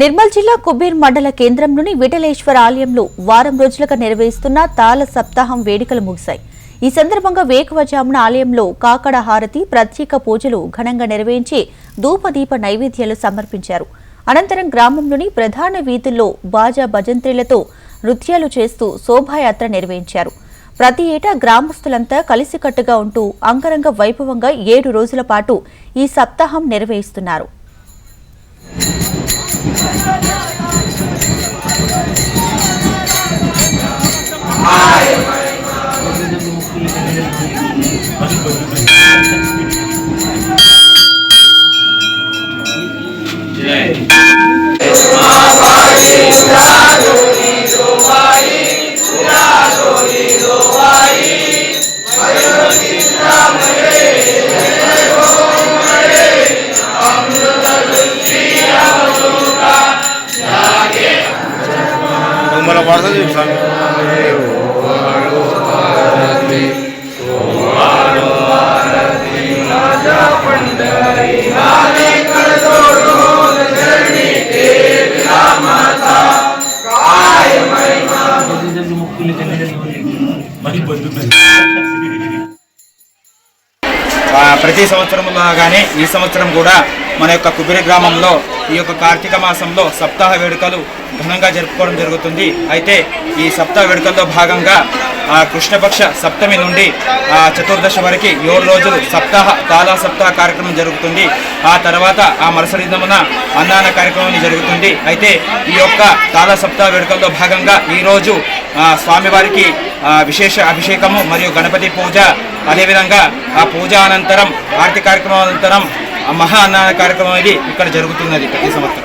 నిర్మల్ జిల్లా కుబీర్ మండల కేంద్రంలోని విఠలేశ్వర ఆలయంలో వారం రోజులుగా నిర్వహిస్తున్న తాళ సప్తాహం వేడుకలు ముగిశాయి. ఈ సందర్భంగా వేకువజామున ఆలయంలో కాకడ హారతి, ప్రత్యేక పూజలు ఘనంగా నిర్వహించి ధూపదీప నైవేద్యాలు సమర్పించారు. అనంతరం గ్రామంలోని ప్రధాన వీధుల్లో బాజా భజంత్రీలతో నృత్యాలు చేస్తూ శోభాయాత్ర నిర్వహించారు. ప్రతి ఏటా గ్రామస్తులంతా కలిసికట్టుగా ఉంటూ అంగరంగ వైభవంగా 7 రోజుల పాటు ఈ సప్తాహం నిర్వహిస్తున్నారు. मला वाटतं ప్రతి సంవత్సరం లాగానే ఈ సంవత్సరం కూడా మన యొక్క కుబీర్ గ్రామంలో ఈ యొక్క కార్తీక మాసంలో సప్తాహ వేడుకలు ఘనంగా జరుపుకోవడం జరుగుతుంది. అయితే ఈ సప్తాహ వేడుకల్లో భాగంగా కృష్ణపక్ష సప్తమి నుండి చతుర్దశి వరకు 7 రోజులు తాళా సప్తాహ కార్యక్రమం జరుగుతుంది. ఆ తర్వాత ఆ మరుసటి దినమున అన్నదాన కార్యక్రమం జరుగుతుంది. అయితే ఈ యొక్క తాళా సప్తాహ వేడుకల్లో భాగంగా ఈరోజు స్వామివారికి విశేష అభిషేకము మరియు గణపతి పూజ, అదేవిధంగా ఆ పూజ అనంతరం ఆరతి కార్యక్రమం అనంతరం మహా అన్నదాన కార్యక్రమం అనేది ఇక్కడ జరుగుతున్నది ప్రతి సంవత్సరం.